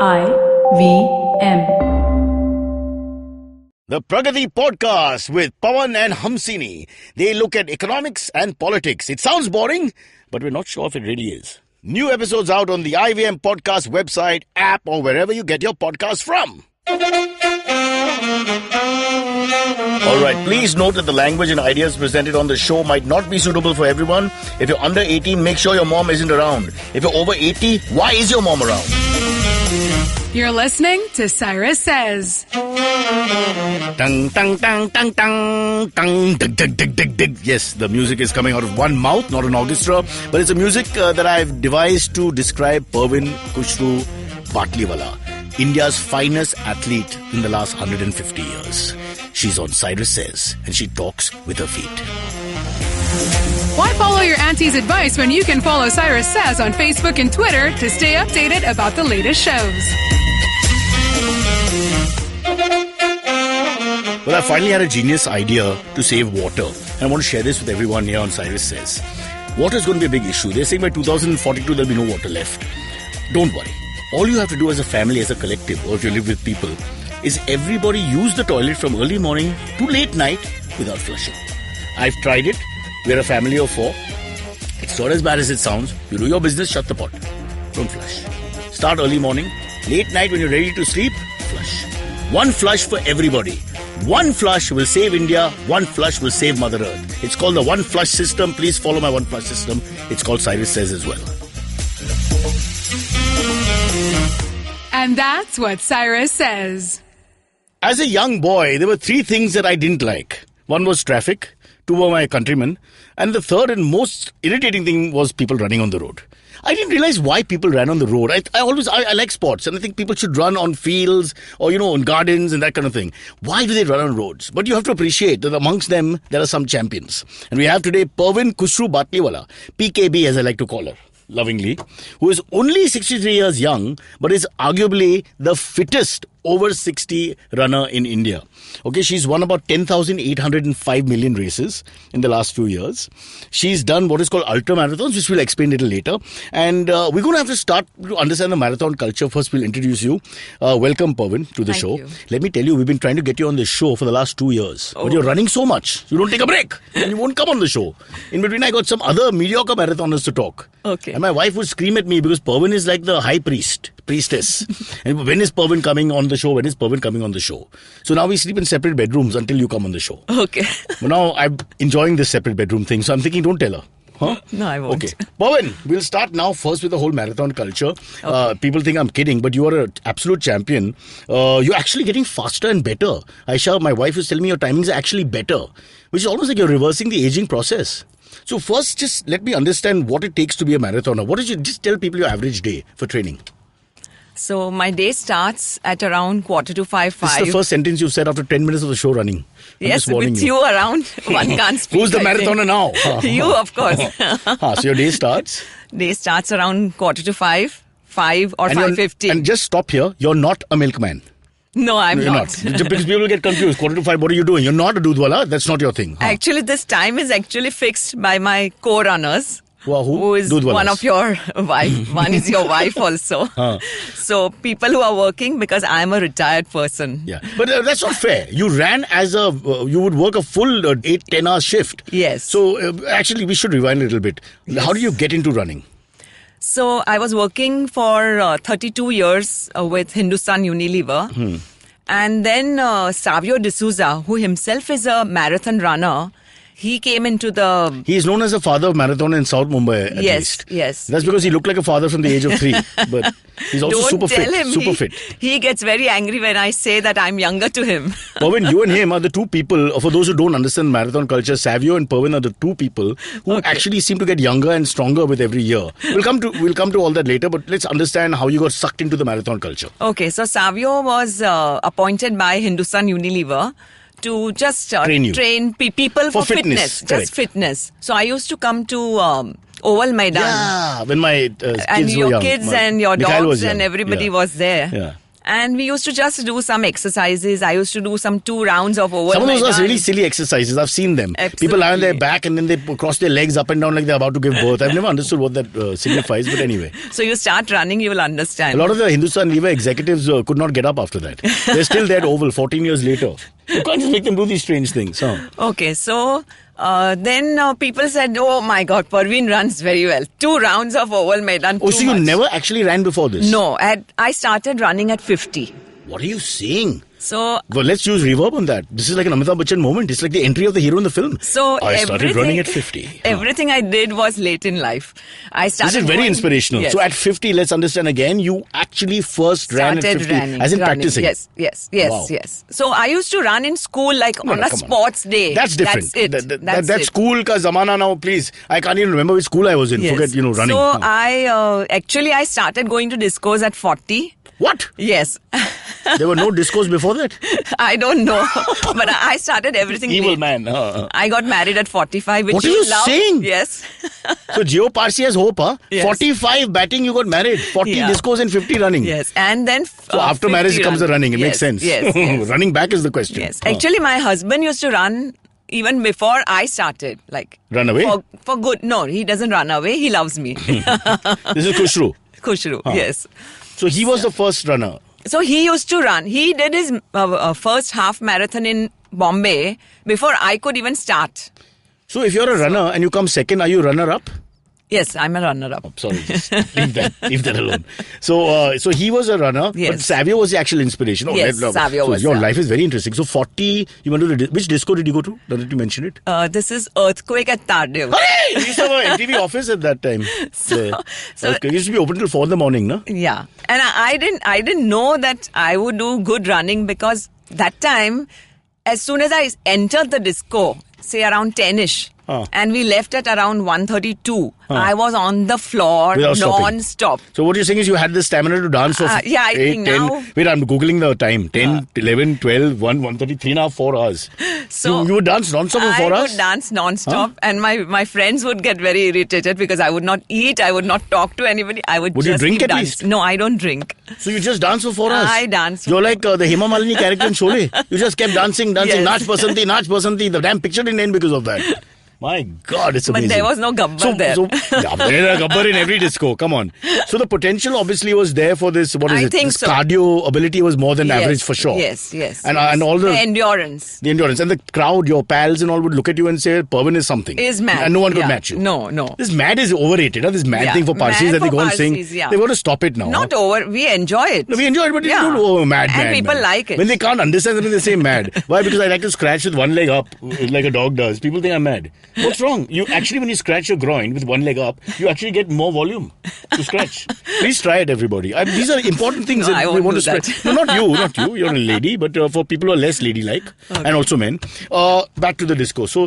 IVM. The Pragati Podcast with Pawan and Hamsini. They look at economics and politics. It sounds boring, but we're not sure if it really is. New episodes out on the IVM Podcast website, app, or wherever you get your podcasts from. Alright, please note that the language and ideas presented on the show might not be suitable for everyone. If you're under 18, make sure your mom isn't around. If you're over 80, why is your mom around? You're listening to Cyrus Says. Dang, dang, dang, dang, dang, dang, dig, dig, dig, dig, dig. Yes, the music is coming out of one mouth, not an orchestra, but it's a music that I've devised to describe Pervin Batliwala, India's finest athlete in the last 150 years. She's on Cyrus Says, and she talks with her feet. Why follow your auntie's advice when you can follow Cyrus Says on Facebook and Twitter to stay updated about the latest shows? Well, I finally had a genius idea to save water. And I want to share this with everyone here on Cyrus Says. Water is going to be a big issue. They're saying by 2042 there'll be no water left. Don't worry. All you have to do as a family, as a collective, or if you live with people, is everybody use the toilet from early morning to late night without flushing. I've tried it. We're a family of 4. It's not as bad as it sounds. You do your business, shut the pot. Don't flush. Start early morning. Late night when you're ready to sleep, flush. One flush for everybody. One flush will save India. One flush will save Mother Earth. It's called the One Flush System. Please follow my One Flush System. It's called Cyrus Says as well. And that's what Cyrus says. As a young boy, there were 3 things that I didn't like. One was traffic. 2 were my countrymen. And the third and most irritating thing was people running on the road. I didn't realize why people ran on the road. I like sports, and I think people should run on fields or, on gardens and that kind of thing. Why do they run on roads? But you have to appreciate that amongst them, there are some champions. And we have today Pervin Batliwala, PKB as I like to call her lovingly, who is only 63 years young, but is arguably the fittest over 60 runner in India. Okay, she's won about 10,805 million races in the last few years. She's done what is called ultra marathons, which we'll explain a little later. And we're going to have to start to understand the marathon culture. First, we'll introduce you. Welcome, Pervin, to the show. You. Let me tell you, we've been trying to get you on the show for the last 2 years. But you're running so much, you don't take a break. And you won't come on the show. In between, I got some other mediocre marathoners to talk. Okay. And my wife would scream at me because Pervin is like the high priestess. And when is Pervin coming on the show? When is Pervin coming on the show? So now we sleep in separate bedrooms until you come on the show. Okay. But now I'm enjoying this separate bedroom thing. So I'm thinking, don't tell her. Huh? No, I won't. Okay. Pervin, we'll start now first with the whole marathon culture. Okay. People think I'm kidding, but you are an absolute champion. You're actually getting faster and better. Aisha, my wife, is telling me your timings are actually better, which is almost like you're reversing the aging process. So first, just let me understand what it takes to be a marathoner. Just tell people your average day for training. So my day starts at around 4:45. This is the first sentence you've said after 10 minutes of the show running. I'm yes, just warning with you around, one can't speak. Who's the I think. marathoner now? You, of course. So your day starts? Day starts around 4:45, 5 or 5:50. And just stop here. You're not a milkman. No, I'm You're not. Because people get confused. 4:45, what are you doing? You're not a doodwala. That's not your thing. Actually, this time is actually fixed by my co-runners. Well, who is Doodwalas. one of your wife. One is your wife also. So people who are working, because I'm a retired person. Yeah, but that's not fair. You ran as you would work a full 8-10 hour shift. Yes. So actually we should rewind a little bit. Yes. How do you get into running? So I was working for 32 years with Hindustan Unilever. And then Savio D'Souza, who himself is a marathon runner, he came into the... He is known as a father of marathon in South Mumbai, at least. Yes. That's because he looked like a father from the age of 3. But he's also Don't tell him. Super fit. He gets very angry when I say that I'm younger to him. Pervin, you and him are the 2 people, for those who don't understand marathon culture, Savio and Pervin are the 2 people who actually seem to get younger and stronger with every year. We'll come to all that later, but let's understand how you got sucked into the marathon culture. Okay, so Savio was appointed by Hindustan Unilever to just train people for fitness. Just fitness. So I used to come to Oval Maidan. Yeah, when my kids and were your young. kids and your Mikhail dogs and everybody was there. Yeah. And we used to just do some exercises. I used to do some 2 rounds of oval Some of those Maidan. are really silly exercises. I've seen them. Absolutely. People lie on their back and then they cross their legs up and down like they're about to give birth. I've never understood what that signifies, but anyway. So you start running, you will understand. A lot of the Hindustan Lever executives could not get up after that. They're still there at Oval 14 years later. You can't just make them do these strange things. Huh? Okay, so then people said, oh my God, Pervin runs very well. 2 rounds of oval Maidan. Oh, so you never actually ran before this? No, I started running at 50. What are you saying? So Well, let's use reverb on that. This is like an Amitabh Bachchan moment. It's like the entry of the hero in the film. So I started running at 50. Everything I did was late in life. I started. This is very inspirational. Yes. So at 50, let's understand again, you actually first ran at 50. Running, as in practicing. Yes, Wow. yes. So I used to run in school like on a come on. sports day. That's different. That's it. That's it. school ka zamana now, please. I can't even remember which school I was in. Yes. Forget, running. So Huh. I started going to discos at 40. What? Yes. There were no discos before that? I don't know. But I started everything Evil late. man. I got married at 45, which What are you love. saying? Yes. So Geo Parsi has hope, huh? Yes. 45 batting, you got married. 40 Yeah. discos and 50 running. Yes. And then So after marriage comes the running. It makes Yes, sense. Yes. Running back is the question. Yes. Huh. Actually, my husband used to run even before I started. Like Run away? For good. No, he doesn't run away. He loves me. This is Khushru. Khushru. Yes. So he was the first runner. So he used to run. He did his first half marathon in Bombay before I could even start. So if you're a runner and you come second, are you runner-up? Yes, I'm a runner-up. Sorry, just leave that alone. So he was a runner, but Yes. Savio was the actual inspiration. Yes, Savio so was your the- life is very interesting. So 40, you went to which disco did you go to? Did you mention it? This is Earthquake at Tardive. Hey, we used to have an MTV office at that time. So- it used to be open till 4 in the morning, no? Yeah, and I didn't know that I would do good running because that time, as soon as I entered the disco, say around 10ish, and we left at around 1:32, I was on the floor Without stopping. non-stop. So what you're saying is you had the stamina to dance for Yeah, I 8, think 10. now- Wait, I'm Googling the time. 10, 11, 12, 1, 1:33, now 4 hours. So you would dance non-stop for 4 I hours? would dance non-stop, and my friends would get very irritated because I would not eat, I would not talk to anybody. I would Would you just drink keep at dancing. least? No, I don't drink. So you just dance for 4 hours? I dance. You're like the Hema Malini character in Sholay. You just kept dancing. Yes. Naach Basanti. The damn picture didn't end because of that. My God, it's amazing. But there was no gabbar there. There are gabbar in every disco. Come on. So the potential obviously was there for this. What is I it? think This so. cardio ability was more than Yes, average for sure. Yes. And all the endurance endurance and the crowd, your pals and all would look at you and say, "Pervin is something." is mad. And no one could Yeah. match you. No. This mad is overrated. Huh? This mad Yeah. thing for Parsis Mad that they for go and sing. Parsis, yeah. They've got to stop it now. Not over. We enjoy it. No, we enjoy it, but Yeah. don't oh, mad, And mad, people mad. like it. When they can't understand something, they say mad. Why? Because I like to scratch with one leg up, like a dog does. People think I'm mad. What's wrong? You actually, when you scratch your groin with one leg up, you actually get more volume to scratch. Please try it, everybody. These are important things No, that I we won't want do to scratch. No, not you. You're a lady, but for people who are less ladylike, and also men. Back to the disco. So,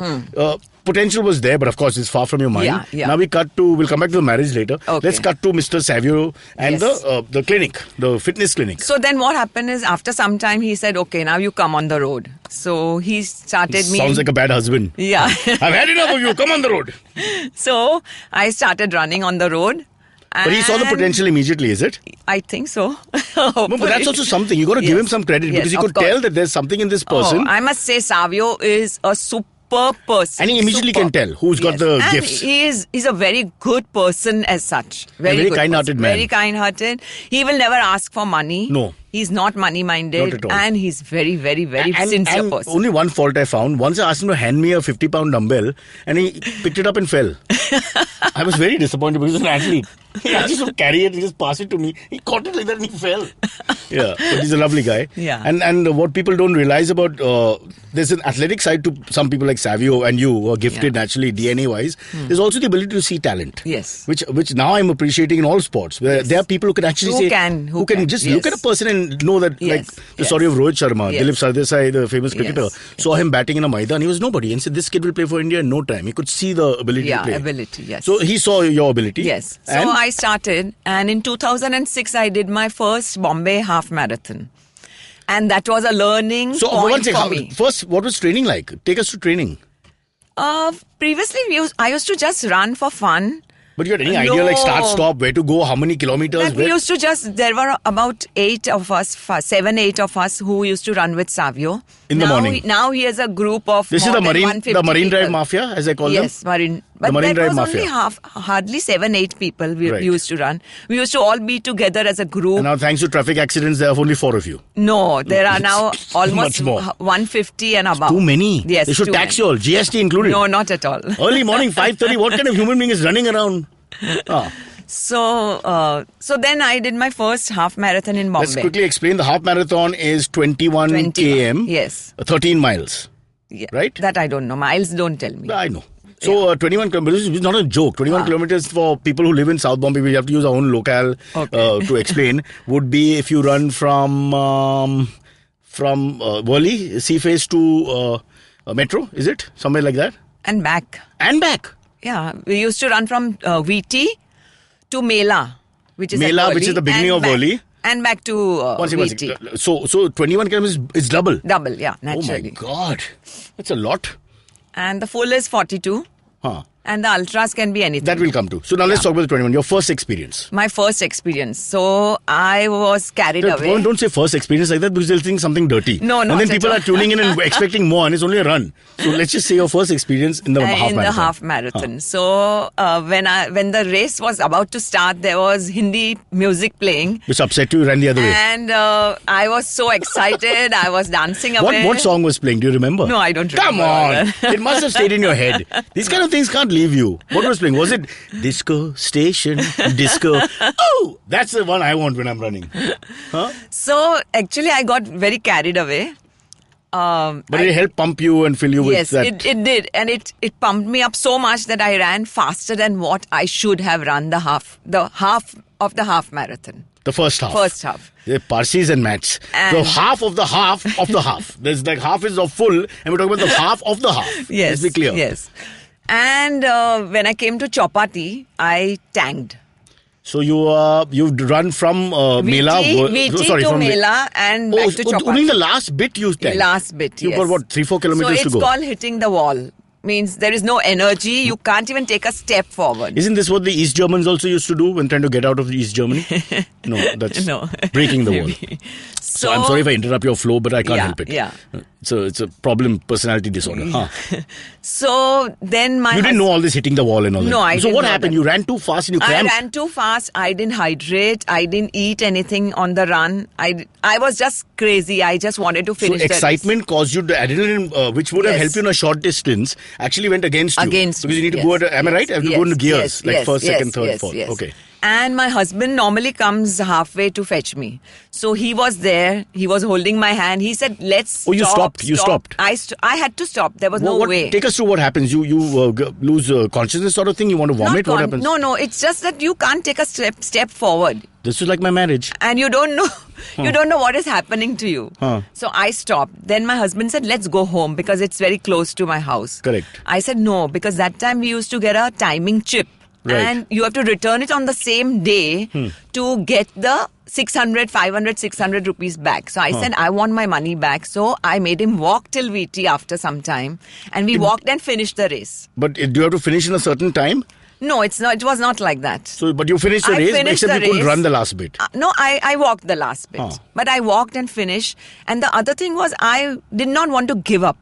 potential was there, but of course, it's far from your mind. Yeah. Now we'll come back to the marriage later. Okay. Let's cut to Mr. Savio and Yes. the clinic, the fitness clinic. So then what happened is after some time he said, okay, now you come on the road. So he started me. Sounds like a bad husband. Yeah. I've had enough of you. Come on the road. So I started running on the road. But he saw the and potential immediately, is it? I think so. No, but that's also something. You got to give Yes. him some credit Yes, because he of could course. tell that there's something in this person. I must say Savio is a superb person. And he immediately can tell who's got the and gifts. He's a very good person as such. very good kind-hearted person. man. Very kind-hearted. He will never ask for money. No. He's not money-minded. Not at all. And he's very, very, very sincere and person. only one fault I found. Once I asked him to hand me a 50-pound dumbbell and he picked it up and fell. I was very disappointed because he's an athlete. He just carry it, he just pass it to me. He caught it like that and he fell. Yeah, but he's a lovely guy. Yeah. And what people don't realize about, there's an athletic side to some people like Savio and you who are gifted naturally DNA-wise. There's also the ability to see talent. Yes. Which now I'm appreciating in all sports. Where there are people who can actually Who say, can just yes. look at a person and know that, Yes, like the yes. story of Rohit Sharma, Yes. Dilip Sardesai, the famous cricketer, Yes, saw him batting in a Maidan. He was nobody and said, this kid will play for India in no time. He could see the ability to play. ability, yes. So he saw your ability. Yes. So And I started, and in 2006, I did my first Bombay half marathon. And that was a learning so point one for second, me. first, what was training like? Take us to training. Previously, I used to just run for fun. But you had any idea like start, stop, where to go, how many kilometers? We used to there were about 8 of us, 7, 8 of us who used to run with Savio. In the morning. Now he has a group of This is the Marine people. Drive Mafia, as I call them? Yes, Marine. But Marine there Drive was Mafia. only hardly 7, 8 people we used to run. We used to all be together as a group. And now thanks to traffic accidents, there are only 4 of you. No, there are now almost Much more. 150 and above. Too many. Yes, they should tax you all, GST included. No, not at all. Early morning, 5:30. What kind of human being is running around? So then I did my first half marathon in Bombay. Let's quickly explain. The half marathon is 21 km. Yes. 13 miles. Yeah, right? That I don't know. Miles don't tell me. I know. So 21 kilometers is not a joke. 21 kilometers for people who live in South Bombay, we have to use our own locale to explain, would be if you run from Worli, Sea Face to Metro, is it? Somewhere like that? And back. And back. Yeah. We used to run from VT to Mela, which is Mela, which is the beginning of Worli. And back to VT. So 21 kilometers is double. Double, yeah, naturally. Oh my God. That's a lot. And the full is 42. And the ultras can be anything. That will come to. So now let's talk about the 21. Your first experience. My first experience. So I was carried away. Don't say first experience like that because they'll think something dirty. No, and then people are tuning in and expecting more, and it's only a run. So let's just say your first experience in the half marathon. So when the race was about to start, there was Hindi music playing. Which upset you, ran the other way. And I was so excited. I was dancing away. What song was playing? Do you remember? No, I don't remember. Come on. It must have stayed in your head. These kind of things can't leave you. What was playing? Was it Disco Station? Disco? Oh, that's the one I want when I'm running. So actually I got very carried away. But it helped pump you and fill you with that. Yes, it did. And it pumped me up so much that I ran faster than what I should have run the half of the half marathon. The first half. First half. The Parsis and Mats. The half of the half of the half. There's like half is of full, and we're talking about the half of the half. Yes. Let's be clear. Yes. And when I came to Chowpatty, I tanked. So you've run from Mela. VT to Mela and back to Chowpatty. Only the last bit you tanked. Last bit, yes. You've got 3-4 kilometers to go. So it's called hitting the wall. Means there is no energy. You can't even take a step forward. Isn't this what the East Germans also used to do when trying to get out of East Germany? No, that's breaking the wall. So I'm sorry if I interrupt your flow, but I can't help it. Yeah. It's a problem, personality disorder. So then you didn't know all this hitting the wall and all that. No, I didn't. So what happened? You ran too fast and you cramped? I ran too fast. I didn't hydrate. I didn't eat anything on the run. I was just crazy. I just wanted to finish. So excitement caused you the adrenaline, which would have helped you in a short distance, actually went against you. Because you need to go at, am I right? I have to go into gears, like first, second, third, fourth. Okay. And my husband normally comes halfway to fetch me. So he was there. He was holding my hand. He said, let's stop. Oh, you stopped. You stopped. I had to stop. There was no way. Take us through what happens. You lose consciousness sort of thing? You want to vomit? What happens? No. It's just that you can't take a step forward. This is like my marriage. And you don't know. You don't know what is happening to you. So I stopped. Then my husband said, let's go home because it's very close to my house. Correct. I said no, because that time we used to get a timing chip. Right. And you have to return it on the same day to get the 600, 500, 600 rupees back. So I said, I want my money back. So I made him walk till VT after some time. And we walked and finished the race. But do you have to finish in a certain time? No, it's not. It was not like that. So, but you finished the race, except you couldn't run the last bit. No, I walked the last bit. But I walked and finished. And the other thing was, I did not want to give up.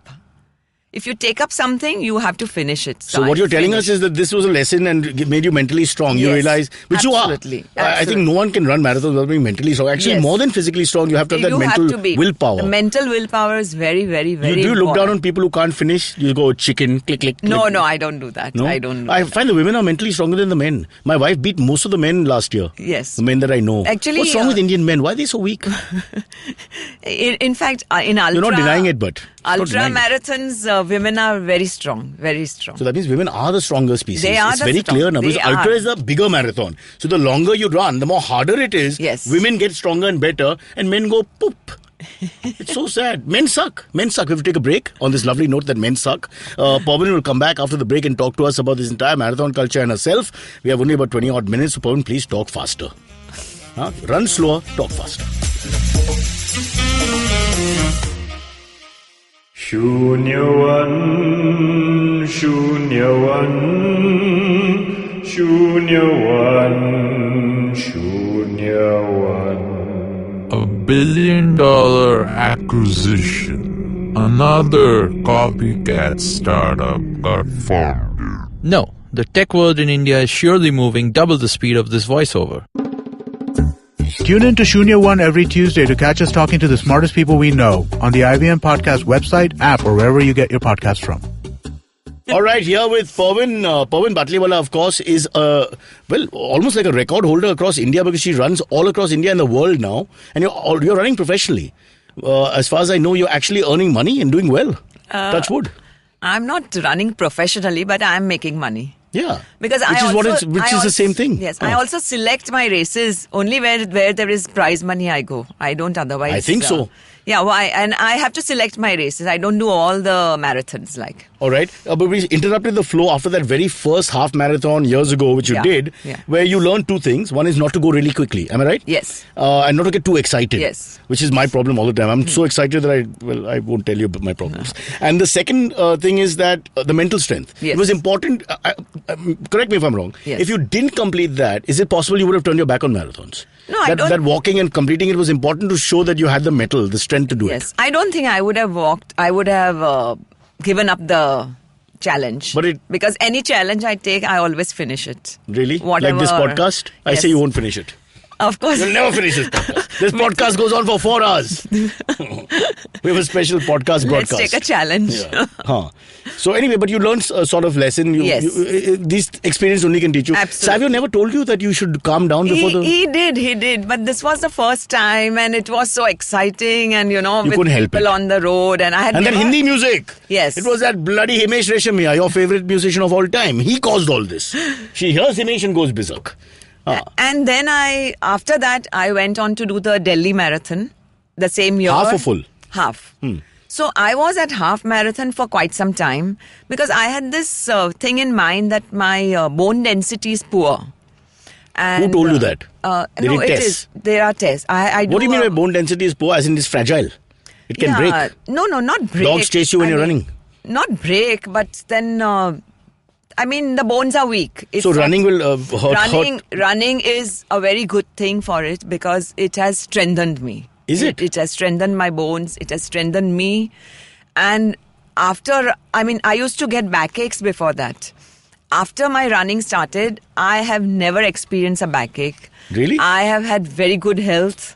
If you take up something, you have to finish it. So what you're telling us is that this was a lesson and it made you mentally strong. You realize, which absolutely, you are. I think no one can run marathons without being mentally strong. Actually, more than physically strong, you have to have that mental willpower. The mental willpower is very, very, very important. Do you look down on people who can't finish? You go chicken, click, click, click. No, I don't do that. No? I don't. I find the women are mentally stronger than the men. My wife beat most of the men last year. Yes. The men that I know. Actually, what's wrong with Indian men? Why are they so weak? In fact, in ultra... You're not denying it, but... Ultra marathons, women are very strong, very strong. So that means women are the stronger species. They are it's very clear now because ultra is a bigger marathon. So the longer you run, the more harder it is. Yes. Women get stronger and better and men go poop. It's so sad. Men suck. Men suck. We have to take a break on this lovely note that men suck. Pervin will come back after the break and talk to us about this entire marathon culture and herself. We have only about 20 odd minutes. So Pervin, please talk faster. Run slower, talk faster. Shunyavan, Shunyavan, $1 billion acquisition. Another copycat startup got formed. No, the tech world in India is surely moving double the speed of this voiceover. Tune in to Shunya One every Tuesday to catch us talking to the smartest people we know on the IVM Podcast website, app, or wherever you get your podcasts from. All right, here with Pervin. Pervin Batliwala, of course, is almost like a record holder across India because she runs all across India and the world now. And you're running professionally. As far as I know, you're actually earning money and doing well. Touch wood. I'm not running professionally, but I'm making money. Yeah, because which is the same thing. Yes, I also select my races only where there is prize money. I go. I don't otherwise. I think so. Yeah, and I have to select my races. I don't do all the marathons like. All right, but we interrupted the flow after that very first half marathon years ago, which you did, where you learned two things. One is not to go really quickly. Am I right? Yes. And not to get too excited. Yes. Which is my problem all the time. I'm so excited that I won't tell you my problems. And the second thing is that the mental strength. Yes. It was important. Correct me if I'm wrong. Yes. If you didn't complete that, is it possible you would have turned your back on marathons? No, I don't. That walking and completing it was important to show that you had the mettle, the strength to do it. Yes, I don't think I would have walked. I would have given up the challenge. Because any challenge I take, I always finish it. Really? Whatever. Like this podcast? I say you won't finish it. Of course. You'll never finish this podcast. This podcast goes on for 4 hours. We have a special podcast broadcast. Let's take a challenge. Yeah. So anyway, but you learned a sort of lesson. These experience only can teach you. Absolutely. Savio never told you that you should calm down before He did. But this was the first time and it was so exciting and, with people on the road. And then Hindi music. Yes. It was that bloody Himesh Reshammiya, your favorite musician of all time. He caused all this. She hears Himesh and goes berserk. And then after that, I went on to do the Delhi Marathon the same year. Half or full? Half. So I was at half marathon for quite some time because I had this thing in mind that my bone density is poor. And, who told you that? It is. There are tests. What do you mean by bone density is poor? As in it's fragile? It can break? No, not break. Dogs chase you when you're running? Not break, but then... the bones are weak. So running will hurt? Running is a very good thing for it because it has strengthened me. Is it? It has strengthened my bones. It has strengthened me. And I used to get backaches before that. After my running started, I have never experienced a backache. Really? I have had very good health.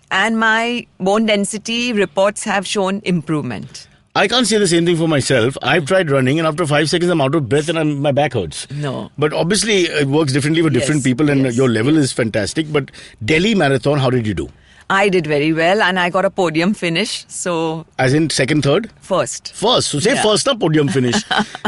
And my bone density reports have shown improvement. I can't say the same thing for myself. I've tried running and after 5 seconds I'm out of breath and my back hurts. No. But obviously it works differently for different people and your level is fantastic. But Delhi Marathon, how did you do? I did very well and I got a podium finish. So, as in second, third? First. First. So say first up podium finish.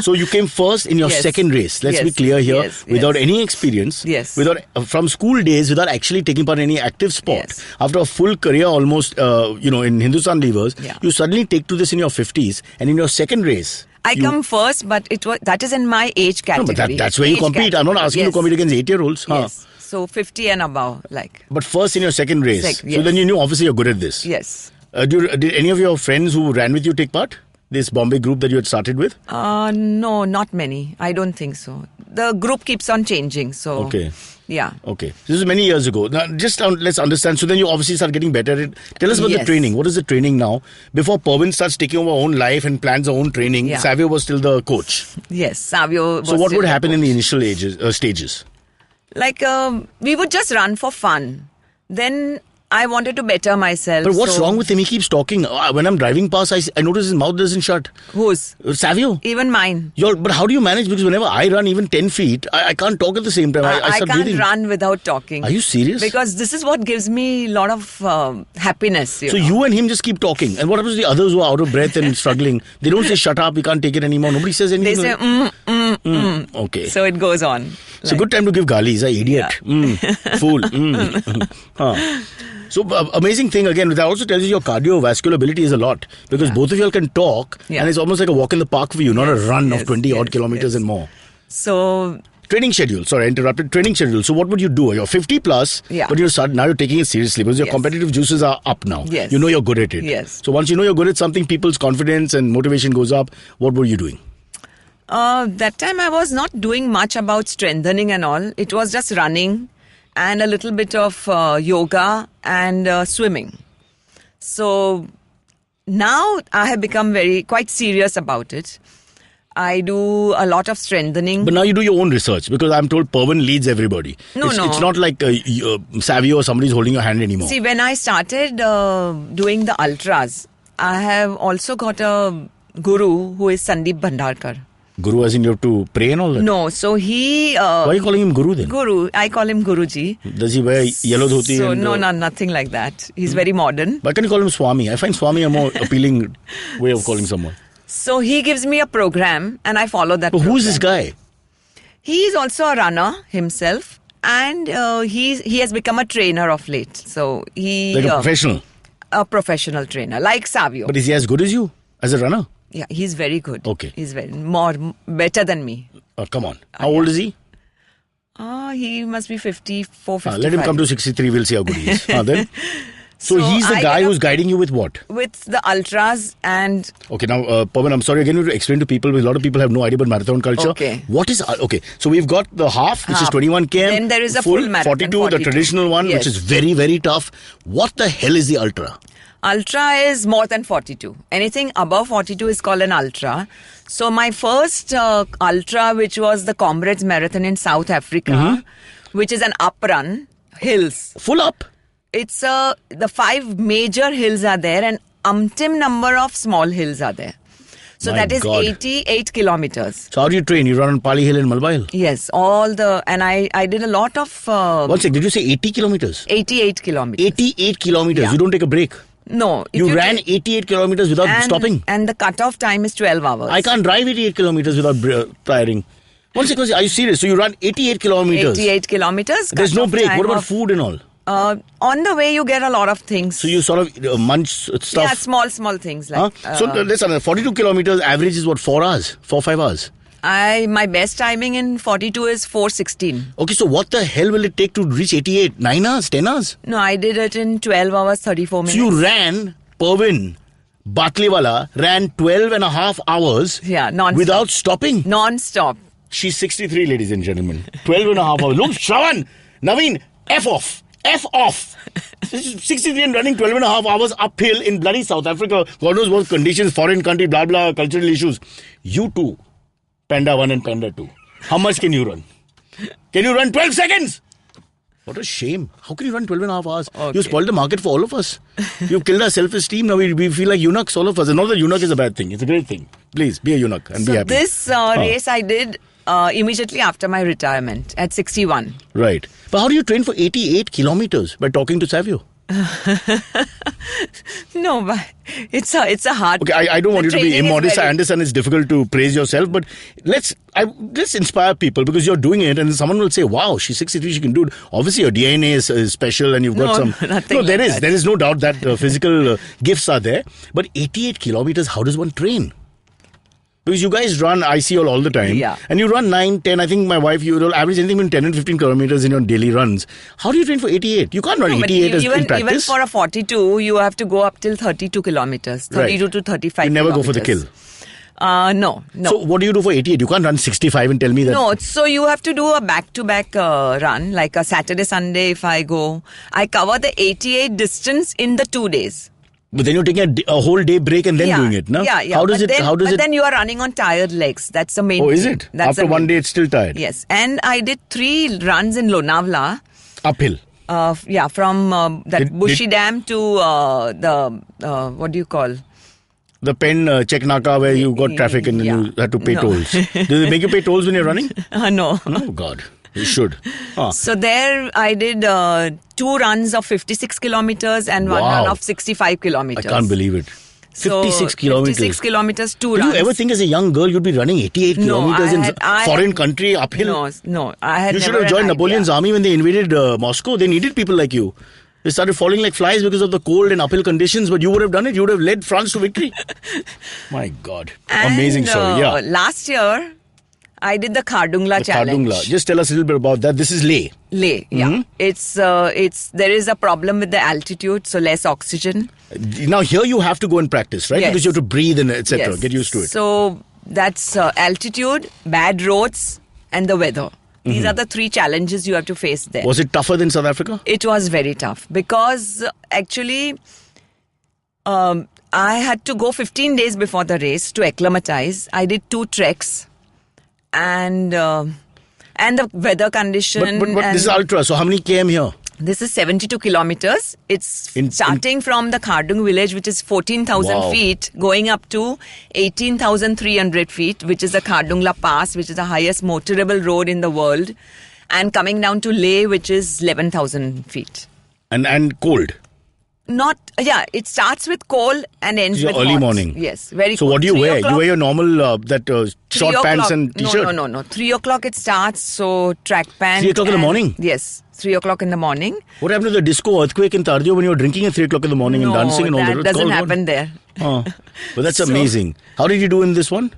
So you came first in your second race. Let's be clear here. Without any experience. Without from school days, without actually taking part in any active sport. After a full career almost, in Hindustan Levers, you suddenly take to this in your 50s and in your second race. I come first, but that is in my age category. No, but that's where you compete. Category. I'm not asking you to compete against 8-year-olds. Yes. So 50 and above, like. But first in your second race. So then you knew obviously you're good at this. Yes. Did any of your friends who ran with you take part? This Bombay group that you had started with? No, not many. I don't think so. The group keeps on changing. So. Okay. Yeah. Okay. This is many years ago. Now, just let's understand. So then you obviously start getting better at it. Tell us about the training. What is the training now? Before Pervin starts taking over her own life and plans her own training, Savio was still the coach. Yes, Savio was So what would happen the in the initial stages? Like, we would just run for fun. Then I wanted to better myself. But what's wrong with him? He keeps talking. When I'm driving past, I notice his mouth doesn't shut. Whose? Savio. Even mine. But how do you manage? Because whenever I run even 10 feet, I can't talk at the same time. I start can't breathing. Run without talking. Are you serious? Because this is what gives me a lot of happiness. So you and him just keep talking. And what happens to the others who are out of breath and struggling? They don't say, shut up, we can't take it anymore. Nobody says anything. They say, Okay. So it goes on. It's a good time to give galis, idiot. Fool. So amazing thing again, that also tells you your cardiovascular ability is a lot. Because both of you all can talk and it's almost like a walk in the park for you, not a run of 20 odd kilometers and more. So... Training schedule. Sorry, I interrupted. Training schedule. So what would you do? You're 50 plus, but now you're taking it seriously because your competitive juices are up now. Yes. You know you're good at it. Yes. So once you know you're good at something, people's confidence and motivation goes up. What were you doing? That time I was not doing much about strengthening and all. It was just running and a little bit of yoga and swimming. So now I have become quite serious about it. I do a lot of strengthening. But now you do your own research because I'm told Pervin leads everybody. It's not like Savio or somebody's holding your hand anymore. See, when I started doing the ultras, I have also got a guru who is Sandeep Bhandarkar. Guru as in you have to pray and all that? No, so he... Why are you calling him Guru then? Guru, I call him Guruji. Does he wear yellow dhoti? So no, nothing like that. He's very modern. Why can't you call him Swami? I find Swami a more appealing way of calling someone. So he gives me a program and I follow that program. Who's this guy? He is also a runner himself and he has become a trainer of late. So he... Like a professional? A professional trainer, like Savio. But is he as good as you as a runner? Yeah, he's very good. Okay. He's better than me. Come on. How old is he? He must be 54, 55. Let him come to 63, we'll see how good he is. Then? So he's the guy who's guiding you with what? With the ultras and... Okay, now, Pervin, I'm sorry again to explain to people, because a lot of people have no idea about marathon culture. Okay. What is... Okay, so we've got the half, which is 21 km. Then there is a full marathon, 42, the traditional one, yes. which is very, very tough. What the hell is the ultra? Ultra is more than 42. Anything above 42 is called an ultra. So my first ultra, which was the Comrades Marathon in South Africa, which is an up run, hills. Full up? It's the 5 major hills are there and umpteen number of small hills are there. So My that is God. 88 kilometers. So how do you train? You run on Pali Hill and Malba Hill? Yes, and I did a lot of... 1 sec, did you say 80 kilometers? 88 kilometers. 88 kilometers. Yeah. You don't take a break? No. You ran 88 kilometers without stopping? And the cutoff time is 12 hours. I can't drive 88 kilometers without tiring. 1 second, are you serious? So you run 88 kilometers? 88 kilometers. There's no break. time What about of- food and all? On the way, you get a lot of things. So you sort of munch stuff? Yeah, small things. Like, So listen, 42 kilometers average is what, 4 hours? 4-5 hours? My best timing in 42 is 4:16. Okay, so what the hell will it take to reach 88? 9 hours? 10 hours? No, I did it in 12 hours, 34 minutes. So you ran, Pervin Batliwala ran 12 and a half hours non-stop. without stopping. Non-stop. She's 63, ladies and gentlemen. 12 and a half hours. Look, Shravan, Naveen, F off. F off. 63 and running 12 and a half hours uphill in bloody South Africa. God knows what conditions, foreign country, blah, blah, cultural issues. You two, Panda 1 and Panda 2. How much can you run? Can you run 12 seconds? What a shame. How can you run 12 and a half hours? Okay. You spoiled the market for all of us. You've killed our self-esteem. Now we feel like eunuchs, all of us. And not that eunuch is a bad thing. It's a great thing. Please, be a eunuch and be happy. This race I did immediately after my retirement at 61. Right. But how do you train for 88 kilometers? By talking to Savio? No, but it's a hard... Okay, I don't want you the to be training is immodest. very- I understand it's difficult to praise yourself, but let's inspire people because you're doing it and someone will say, wow, she's 63, she can do it. Obviously, your DNA is special and you've got No, some... nothing No, there like is. that. There is no doubt that physical gifts are there. But 88 kilometers, how does one train? Because you guys run, I see all the time. Yeah. And you run 9, 10. I think my wife, you will average anything between 10 and 15 kilometers in your daily runs. How do you train for 88? You can't run No, but 88 in even practice. for a 42, you have to go up till 32 kilometers. 32 to 35 You never go for the kill. No. So what do you do for 88? You can't run 65 and tell me that. No, so you have to do a back-to-back run, like a Saturday, Sunday if I go. I cover the 88 distance in the 2 days. But then you're taking a whole day break and then doing it, no? Yeah. How does But it? then you are running on tired legs. That's the main Oh, is thing. it? That's After the one main- day, it's still tired. Yes. And I did 3 runs in Lonavala. Uphill. From Bushy Dam to what do you call? The Pen check naka where you got traffic and then Yeah. you had to pay No. tolls. Do they make you pay tolls when you're running? No. Oh, God. You should. So there I did 2 runs of 56 kilometers and 1 Wow. run of 65 I kilometers. can't believe it. So, 56 kilometers. 56 kilometers, 2 Did runs. you ever think as a young girl you'd be running 88 No, kilometers in I foreign had- country uphill? No. I had You should never have joined an Napoleon's idea. army when they invaded Moscow. They needed people like you. They started falling like flies because of the cold and uphill conditions, but you would have done it. You would have led France to victory. My God. Amazing And, story. Yeah. Last year, I did the Khardungla The challenge. Khardungla. Just tell us a little bit about that. This is Leh. Leh, yeah. There is a problem with the altitude, so less oxygen. Now here you have to go and practice, right? Yes. Because you have to breathe and etc. Yes. Get used to it. So that's altitude, bad roads, and the weather. These are the three challenges you have to face there. Was it tougher than South Africa? It was very tough because actually I had to go 15 days before the race to acclimatize. I did 2 treks and the weather condition. But this is ultra. So how many km here? This is 72 kilometers. It's starting from the Khardung village, which is 14,000 Wow. feet, going up to 18,300 feet, which is the Khardungla Pass, which is the highest motorable road in the world, and coming down to Leh, which is 11,000 feet. And cold. It starts with cold and ends Your with early hot. morning. Yes, very So cold. what do you 3 wear? o'clock- You wear your normal short 3 pants o'clock- and t-shirt? No. 3 o'clock it starts, so track pants. 3 o'clock in the morning? Yes, 3 o'clock in the morning. What happened to the disco earthquake in Tardio when you were drinking at 3 o'clock in the morning and dancing and all that? that It's doesn't called happen there. But that's So- amazing. How did you do in this one?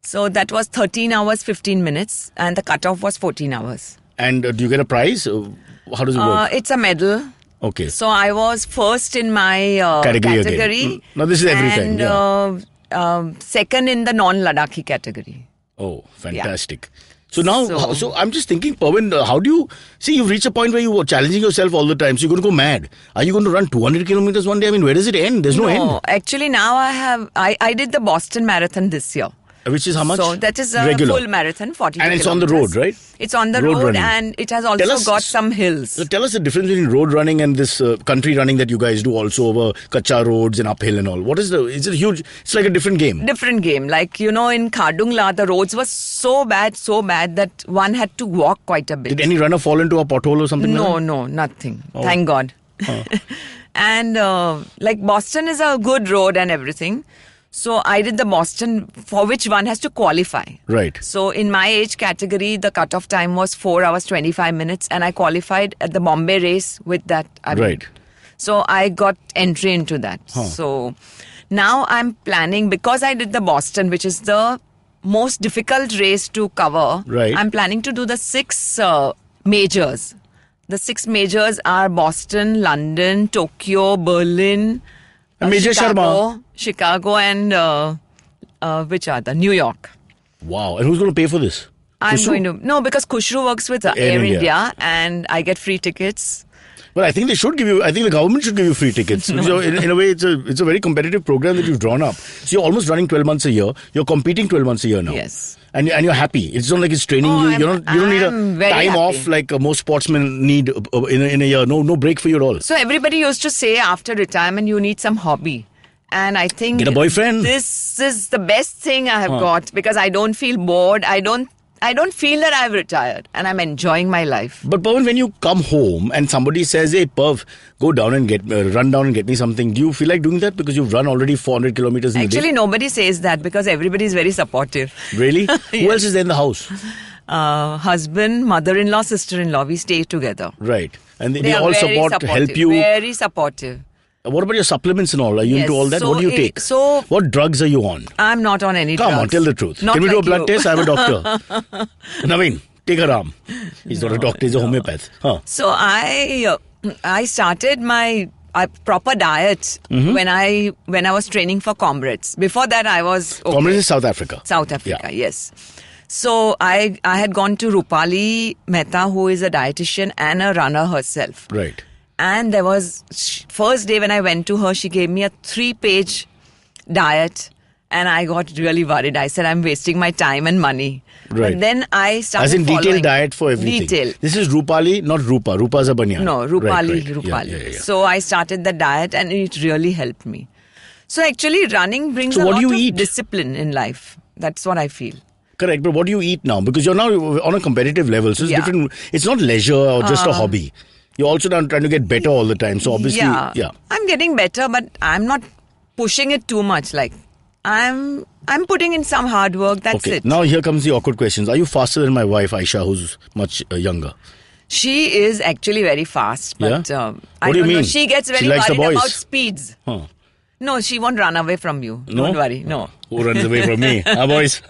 So that was 13 hours, 15 minutes, and the cutoff was 14 hours. And do you get a prize? How does it work? It's a medal. Okay. So I was first in my Category category. again. Now this is every time. And Yeah. second in the non-Ladakhi category. Oh, fantastic. So now, So- so I'm just thinking, Pervin, how do you... See, you've reached a point where you are challenging yourself all the time, so you're going to go mad. Are you going to run 200 kilometers one day? I mean, where does it end? There's no end. Actually now I did the Boston Marathon this year. Which is how much? So that is a Regular. full marathon, 42 And it's on the kilometers. road, right? It's on the Road road, running. and it has Tell also us- got some hills. So tell us the difference between road running and this country running that you guys do also over kacha roads and uphill and all. What is is it huge? It's like a different game. Different game. Like, in Khardungla, the roads were so bad that one had to walk quite a bit. Did any runner fall into a pothole or something? like that? No, nothing. Thank God. And like Boston is a good road and everything. So I did the Boston, for which one has to qualify. Right. So in my age category, the cutoff time was 4 hours 25 minutes, and I qualified at the Bombay race with that. Right. So I got entry into that. So now I'm planning, because I did the Boston, which is the most difficult race to cover. Right. I'm planning to do the 6 majors. The 6 majors are Boston, London, Tokyo, Berlin, And Major Chicago, and which other? New York. Wow. And who's going to pay for this? I'm Khushru? going to... No, because Khushru works with Air India, and I get free tickets. Well, I think they should give you. I think the government should give you free tickets. So in a way, it's a very competitive program that you've drawn up. So you're almost running 12 months a year. You're competing 12 months a year now. Yes. And you're happy. It's not like it's training you. You don't need I'm a very time happy. off like most sportsmen need in a year. No break for you at all. So everybody used to say after retirement, you need some hobby. And I think Get a boyfriend. This is the best thing I have got, because I don't feel bored. I don't feel that I've retired, and I'm enjoying my life. But Pervin, when you come home and somebody says, "Hey, Perv, go down and run down and get me something," do you feel like doing that because you've run already 400 kilometers in a Actually, day? nobody says that, because everybody is very supportive. Really? Who else is there in the house? Husband, mother-in-law, sister-in-law. We stay together. Right. And they are all very support, supportive, help you. Very supportive. What about your supplements and all? Are you Yes, into all that? so What do you it- take? so- What drugs are you on? I'm not on any Come drugs. on, tell the truth. Not Can we do a like blood you. test? I'm a doctor. Naveen, take a arm. He's not a doctor, he's a homeopath. Huh. So I started my proper diet Mm-hmm. when I was training for Comrades. Before that, I was okay. Comrades is South Africa. South Africa, Yeah. yes. So I had gone to Rupali Mehta, who is a dietitian and a runner herself. Right. And there was first day when I went to her, she gave me a 3-page diet, and I got really worried. I said, I'm wasting my time and money. Right. But then I started As in following. detailed diet for everything. Detail. This is Rupali, not Rupa. Rupa's a banyan. No, Rupali, Right. Rupali. Yeah. So I started the diet, and it really helped me. So actually, running brings So a what lot do you of eat? discipline in life. That's what I feel. Correct, but what do you eat now? Because you're now on a competitive level, so it's Yeah. different. It's not leisure or just a hobby. You're also now trying to get better all the time. So obviously, yeah. I'm getting better, but I'm not pushing it too much. Like I'm putting in some hard work. That's Okay, it. now here comes the awkward questions. Are you faster than my wife, Aisha, who's much younger? She is actually very fast, but Yeah? I What do you don't know. mean? She gets very She likes the worried about boys. speeds. Huh. No, she won't run away from you. No? Don't worry. No. Who runs away from me? Boys?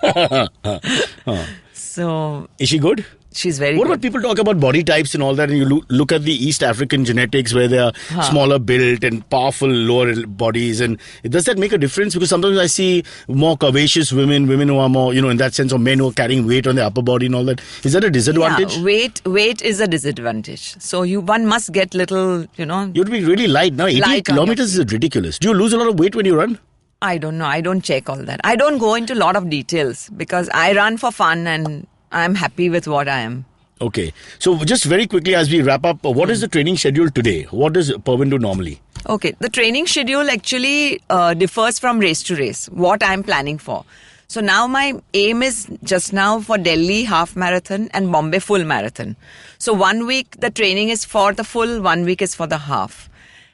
So Is she good? she's very What good. about people talk about body types and all that, and you look at the East African genetics where they are smaller built and powerful lower bodies, and does that make a difference? Because sometimes I see more curvaceous women who are more, in that sense, or men who are carrying weight on their upper body and all that. Is that a disadvantage? Yeah, weight is a disadvantage. So one must get little, You'd be really light now. 88 kilometers is ridiculous. Do you lose a lot of weight when you run? I don't know. I don't check all that. I don't go into a lot of details because I run for fun and I'm happy with what I am. Okay. So just very quickly as we wrap up, what is the training schedule today? What does Pervin do normally? Okay. The training schedule actually differs from race to race, what I'm planning for. So now my aim is just now for Delhi half marathon and Bombay full marathon. So 1 week the training is for the full, 1 week is for the half.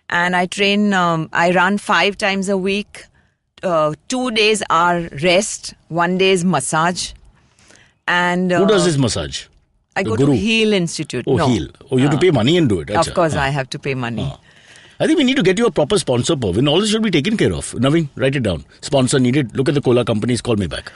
And I I run 5 times a week. 2 days are rest, 1 day is massage. And who does this massage? I The go guru? to Heal Institute. Oh, No. Heal. Oh, you have to pay money and do it. Of course, I have to pay money. I think we need to get you a proper sponsor, Pervin. All this should be taken care of. Naveen, write it down. Sponsor needed. Look at the cola companies. Call me back.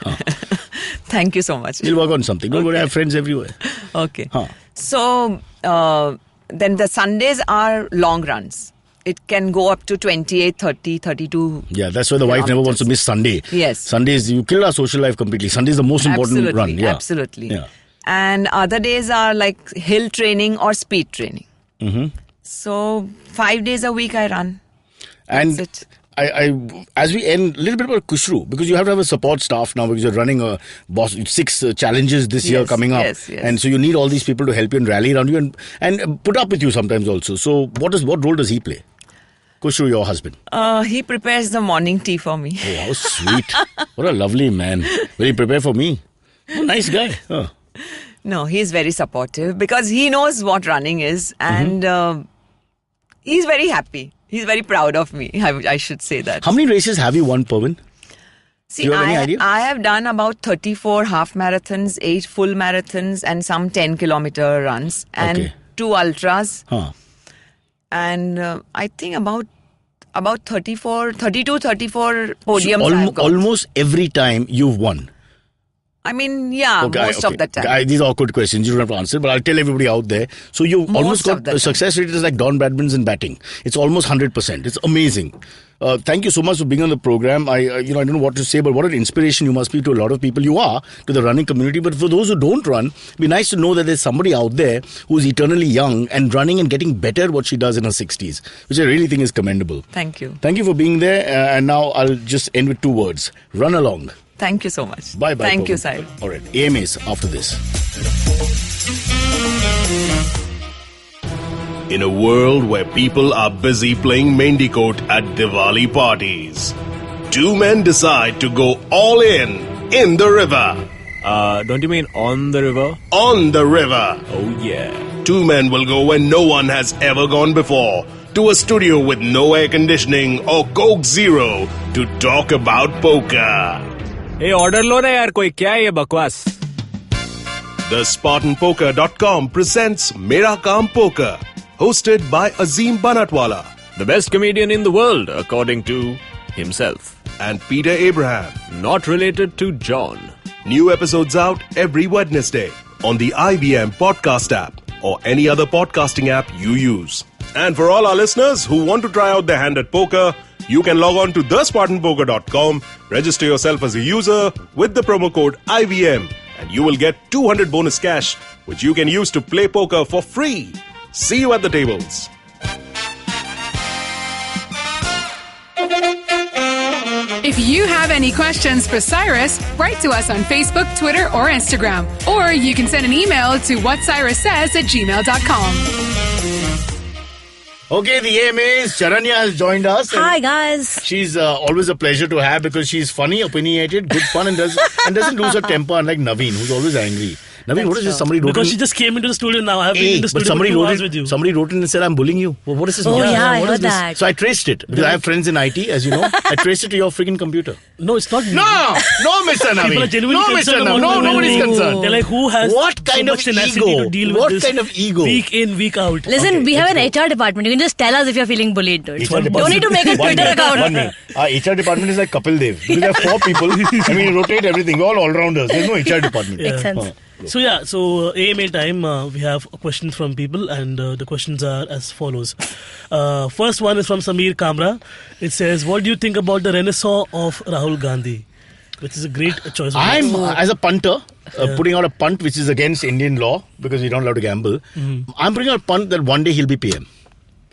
Thank you so much. We'll work on something. Don't worry, I have friends everywhere. Okay. So, then the Sundays are long runs. It can go up to 28, 30, 32. Yeah, that's why the wife never wants to miss Sunday. Yes. Sundays, you kill our social life completely. Sunday is the most important run. Yeah. Absolutely. Yeah. And other days are like hill training or speed training. Mm-hmm. So 5 days a week I run. And That's it. I as we end, a little bit about Kushru, because you have to have a support staff now because you're running 6 challenges this year coming up. Yes. And so you need all these people to help you and rally around you and put up with you sometimes also. So what role does he play? Kushru, your husband. He prepares the morning tea for me. Oh, how sweet. What a lovely man. Will he prepare for me? Oh, nice guy. Oh. No, he's very supportive because he knows what running is and he's very happy. He's very proud of me. I should say that. How many races have you won, Pervin? See, Do you have any idea? I have done about 34 half marathons, 8 full marathons and some 10-kilometer runs and 2 ultras. And I think about 32, 34 podiums I've got. Almost every time you've won. I mean, most of the time. These are awkward questions. You don't have to answer, but I'll tell everybody out there. So you've almost got a success rate is like Don Bradman's in batting. It's almost 100%. It's amazing. Thank you so much for being on the program. I don't know what to say, but what an inspiration you must be to a lot of people. You are to the running community. But for those who don't run, it'd be nice to know that there's somebody out there who's eternally young and running and getting better at what she does in her 60s, which I really think is commendable. Thank you. Thank you for being there. And now I'll just end with 2 words. Run along. Thank you so much. Bye-bye. Thank you, Pervin. Cyrus. All right. AMAs after this. In a world where people are busy playing Mendicoat at Diwali parties, 2 men decide to go all in the river. Don't you mean on the river? On the river. Oh yeah. 2 men will go where no one has ever gone before, to a studio with no air conditioning or Coke Zero to talk about poker. Hey, order लो ना यार कोई क्या है ये बकवास? The SpartanPoker.com presents Mera Kaam Poker, hosted by Azim Banatwala The best comedian in the world, according to himself. and Peter Abraham. Not related to John. New episodes out every Wednesday on the IBM podcast app or any other podcasting app you use. And for all our listeners who want to try out their hand at poker, you can log on to thespartanpoker.com, register yourself as a user with the promo code IVM, and you will get 200 bonus cash, which you can use to play poker for free. See you at the tables. If you have any questions for Cyrus, write to us on Facebook, Twitter, or Instagram. Or you can send an email to whatcyrussays@gmail.com. Okay, the AMAs. Charanya has joined us. Hi, guys. She's always a pleasure to have because she's funny, opinionated, good fun, and doesn't lose her temper, unlike Naveen, who's always angry. Naveen, what is this? Somebody wrote Because in, she just came into the studio now. I have been in the but studio for 2 hours with you. somebody wrote in and said, I'm bullying you. Well, what is this? Oh, nonsense? yeah, I What heard is this? that. So I traced it because I have friends in IT, as you know. I traced it to your freaking computer. No, it's not. No, Mr. Naveen. People are genuinely No, Mr. concerned Naveen. about No, my nobody's well-being. concerned. They're like, who has What kind so of much tenacity ego? to deal What with this kind of ego? week in, week out? Listen, Okay, we have let's an HR department. You can just tell us if you're feeling bullied, dude. HR Don't need to make a One Twitter minute, account. 1 minute. Our HR department is like Kapil Dev. Because there are 4 people and we rotate everything. We're all all-rounders. There's no HR department. Makes sense. So AMA time, we have questions from people, and the questions are as follows. First one is from Samir Kamra. It says, what do you think about the renaissance of Rahul Gandhi? Which is a great choice. I'm, as a punter, putting out a punt which is against Indian law because you're not allowed to gamble. I'm putting out a punt that one day he'll be PM.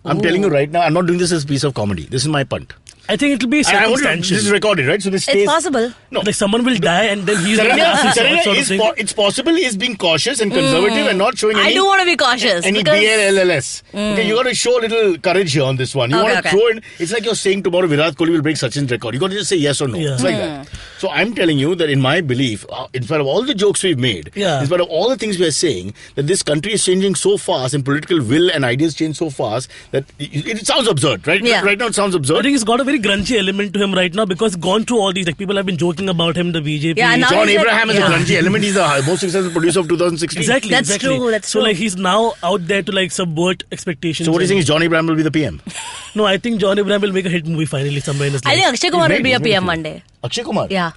I'm telling you right now, I'm not doing this as a piece of comedy. This is my punt. I think it will be circumstantial. This is recorded, right? So this stays. It's possible. No. Like someone will die and then he's going to ask you sort of thing. It's possible he's being cautious and conservative and not showing I any... do want to be cautious. Any because BLLS. Okay, you got to show a little courage here on this one. You want to throw in... It's like you're saying tomorrow Virat Kohli will break Sachin's record. You got to just say yes or no. Yeah. It's like that. So I'm telling you that in my belief, in spite of all the jokes we've made, in spite of all the things we are saying, that this country is changing so fast and political will and ideas change so fast that it sounds absurd, right? Yeah. Right now it sounds absurd. I think he's got a very grungy element to him right now because gone through all these, like people have been joking about him, the BJP. Yeah, now John he's Abraham like, is a grungy element. He's the most successful producer of 2016. Exactly. That's true. So like he's now out there to like subvert expectations. So what do you think is John Abraham will be the PM? No, I think John Abraham will make a hit movie finally somewhere in his life. I think Akshay Kumar will be a PM one day. Akshay Kumar? Yeah.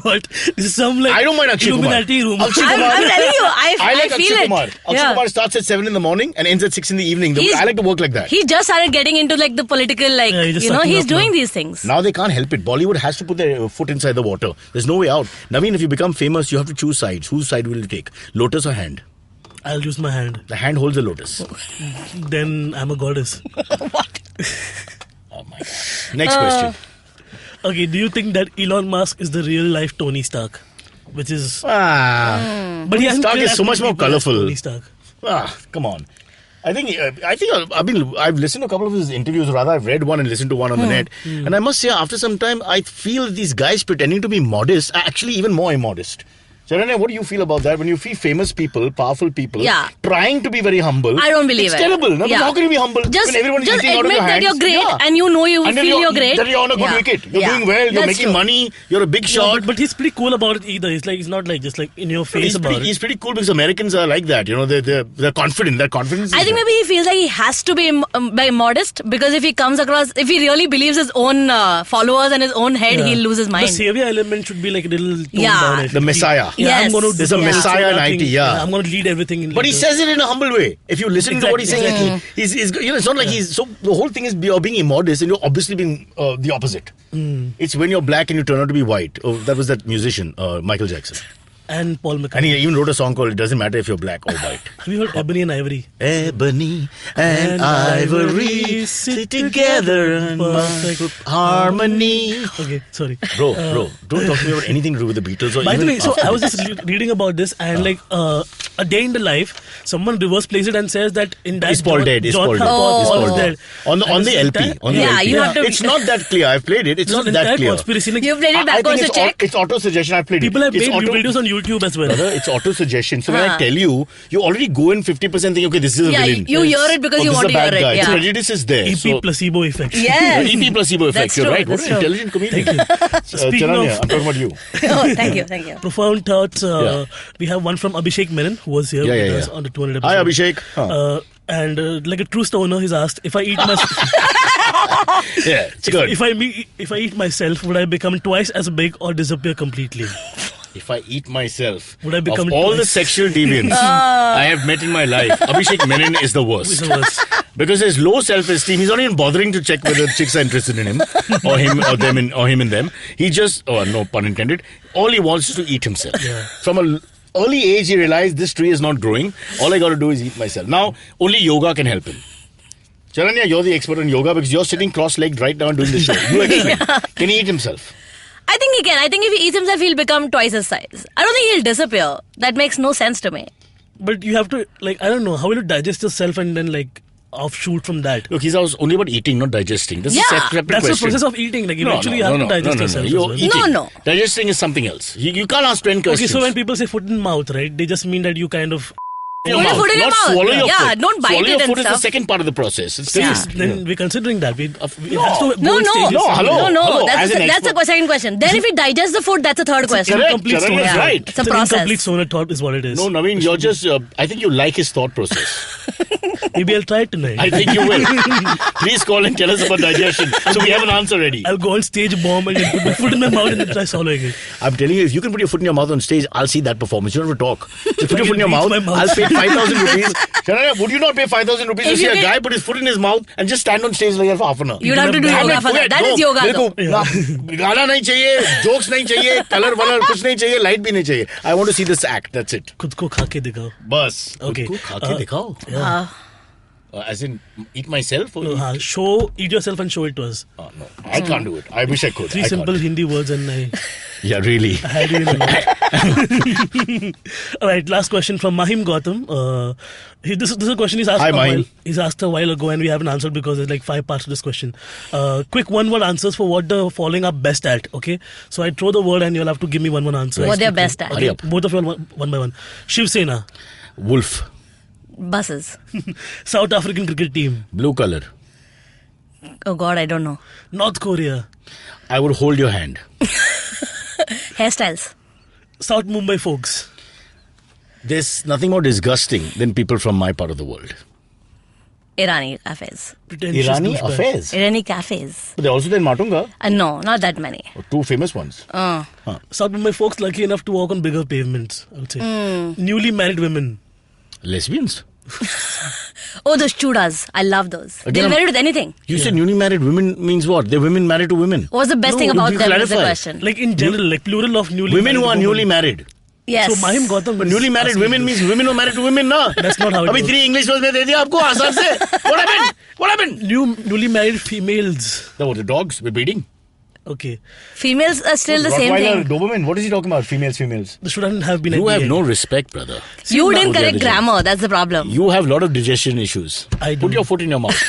What? This is some like I don't mind Akshay Kumar. Illuminati rumor. Akshay I'm Kumar. telling you, I like feel Akshay it. Kumar. Akshay Kumar starts at 7 in the morning and ends at 6 in the evening. I like to work like that. He just started getting into like the political, like, he's doing these things. Now they can't help it. Bollywood has to put their foot inside the water. There's no way out. Naveen, if you become famous, you have to choose sides. Whose side will you take? Lotus or hand? I'll use my hand. The hand holds the lotus. Then I'm a goddess. What? Oh my God. Next question. Okay, do you think that Elon Musk is the real life Tony Stark? Which is... But Tony Stark is so much more colourful. Tony Stark. Come on. I've listened to a couple of his interviews, or rather I've read one and listened to one on the net. And I must say, after some time, I feel these guys pretending to be modest are actually even more immodest. Charanya, what do you feel about that? When you see famous people, powerful people, trying to be very humble. I don't believe it's terrible. No, how can you be humble when everyone is eating out of your hands? Just admit that you're great and you know you feel you're great. That you're on a good wicket. You're doing well. You're making money. You're a big shot. But he's pretty cool about it either. He's not like just like in your face about it. He's pretty cool because Americans are like that. You know, they're confident. Their confidence is I think maybe he feels like he has to be modest because if he comes across, if he really believes his own followers and his own head, he'll lose his mind. The savior element should be like a little toned down. The messiah. Yes. There's a messiah in IT, I'm going to lead everything. But he says it in a humble way. If you listen to what he's saying, it's not like he's... So the whole thing is you're being immodest and you're obviously being the opposite. It's when you're black and you turn out to be white. Oh, that was that musician, Michael Jackson. And Paul McCartney. And he even wrote a song called It Doesn't Matter If You're Black or White. Have you heard Ebony and Ivory? Ebony and Ivory sit together in perfect harmony. Okay, sorry. Bro, don't talk to me about anything to do with the Beatles or By the even way, so I was just reading about this and like a day in the life, someone reverse plays it and says that in that Is Paul dead? Is Paul dead? Paul is dead. On the LP. On the LP. You have to... It's not that clear. I've played it. It's not that clear. Conspiracy. Like, You've played it backwards to check? It's auto-suggestion. I've played it. People have made videos on YouTube as well. Brother, it's auto-suggestion. So when I tell you, you already go in 50% thinking, okay, this is a villain. You hear it because you want to hear it. The prejudice is there. EP placebo effect. Yes. EP placebo effect. You're right. What an intelligent comedian. Charanya, I'm talking about you. Thank you. Profound thoughts. We have one from Abhishek Menon who was here with us on the 200 episode. Hi, Abhishek. And like a true stoner, he's asked, if I eat myself... it's good. If I eat myself, would I become twice as big or disappear completely? If I eat myself, would I become of all the sexual deviants I have met in my life, Abhishek Menon is the worst. Because there's low self-esteem. He's not even bothering to check whether chicks are interested in him or him and them. He just, no pun intended, all he wants is to eat himself. From an early age, he realized this tree is not growing. All I got to do is eat myself. Now, only yoga can help him. Charanya, you're the expert in yoga because you're sitting cross-legged right now and doing the show. You explain. Can he eat himself? I think he can. I think if he eats himself, he'll become twice his size. I don't think he'll disappear. That makes no sense to me. But you have to, like, I don't know, how will you digest yourself and then, like, offshoot from that? Look, he's only about eating, not digesting. This is a separate that's question. the process of eating. Like, eventually you have to digest yourself. You're eating. Digesting is something else. You can't ask 10 questions. Okay, so when people say foot in mouth, right, they just mean that you kind of... Put your foot in your mouth. Swallow your foot. Don't bite swallow it your and foot stuff. is the second part of the process. Then we're considering that. It has to No. Hello. That's the second question. Then if he digests the food, that's a third question. Incomplete stoner. Right. It's a process. Incomplete stoner thought is what it is. No, Naveen, you're just... I think you like his thought process. Maybe I'll try it tonight. I think you will. Please call and tell us about digestion. So we have an answer ready. I'll go on stage, bomb, and put my foot in my mouth and then try swallowing it. I'm telling you, if you can put your foot in your mouth on stage, I'll see that performance. You don't have to talk. Just put your foot in your reach mouth. my mouth. I'll pay 5,000 rupees. Sharanya, would you not pay 5,000 rupees to If see you a can- guy put his foot in his mouth and just stand on stage like that for half an hour? You'd have to do Damn yoga it, for that. forget, That is no. yoga मेरे though. को ना गाना नहीं चाहिए, jokes नहीं चाहिए, color वलर कुछ नहीं चाहिए, light भी नहीं चाहिए. I want to see this act. That's it. खुद को खा के दिखाओ. बस. Okay. खुद को खा के दिखाओ. Yeah. As in, eat myself? Or Eat yourself and show it to us. no, I can't do it. I wish I could. 3 I simple can't. Hindi words and Yeah, really. I had it in the All right, last question from Mahim Gautam. This is a question he's asked Hi, a while. Mahim. He's asked a while ago and we haven't answered because there's like 5 parts to this question. Quick one-word answers for what the following are best at, okay? So I throw the word and you'll have to give me one answer. What they're best at. Okay, both of you one by one. Shiv Sena, Wolf. Buses. South African cricket team, Blue color. Oh God, I don't know. North Korea, I would hold your hand. Hairstyles. South Mumbai folks, There's nothing more disgusting than people from my part of the world. Irani cafes. pretentious Irani douchebags. affairs. Irani cafes. But they're also there in Matunga. No, not that many. 2 famous ones. South Mumbai folks lucky enough to walk on bigger pavements, I would say. Newly married women, Lesbians. Oh, those chudas. I love those. Again, They'll wear it with anything. You said newly married women means what? They're women married to women. What's the best thing No, about you them is the clarify. question. like in general, like plural of newly Women married who are women. newly married. Yes. So Mahim Gautam But is newly married asking women this. means women who are married to women, na? That's not how it Abhi goes. 3 English words mein de diya aapko aasan se. What happened? What happened? Newly married females. No, the dogs were breeding. Okay. Females are still the same Rottweiler, thing. Doberman. What is he talking about? Females. This shouldn't have been You at have the no end. respect, brother. You didn't Put the correct other grammar. That's the problem. You have a lot of digestion issues. I Put do. your foot in your mouth.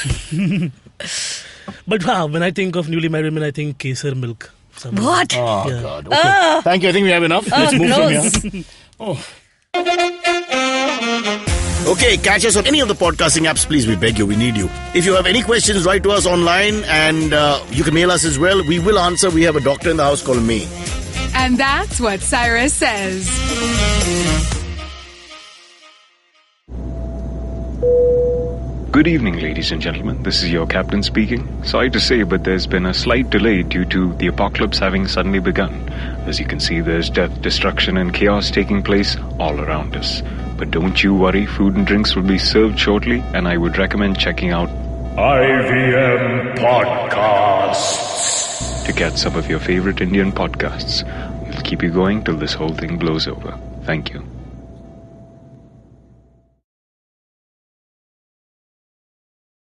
But when I think of newly married women, I think kesar milk. Somehow. What? Oh, Yeah. God. Okay. Thank you. I think we have enough. Let's move gross. from here. Oh. Okay, catch us on any of the podcasting apps, please. We beg you. We need you. If you have any questions, write to us online and you can mail us as well. We will answer. We have a doctor in the house called me. And that's what Cyrus says. Good evening, ladies and gentlemen. This is your captain speaking. Sorry to say, but there's been a slight delay due to the apocalypse having suddenly begun. As you can see, there's death, destruction, and chaos taking place all around us. But don't you worry, food and drinks will be served shortly, and I would recommend checking out IVM Podcasts to get some of your favorite Indian podcasts. We'll keep you going till this whole thing blows over. Thank you.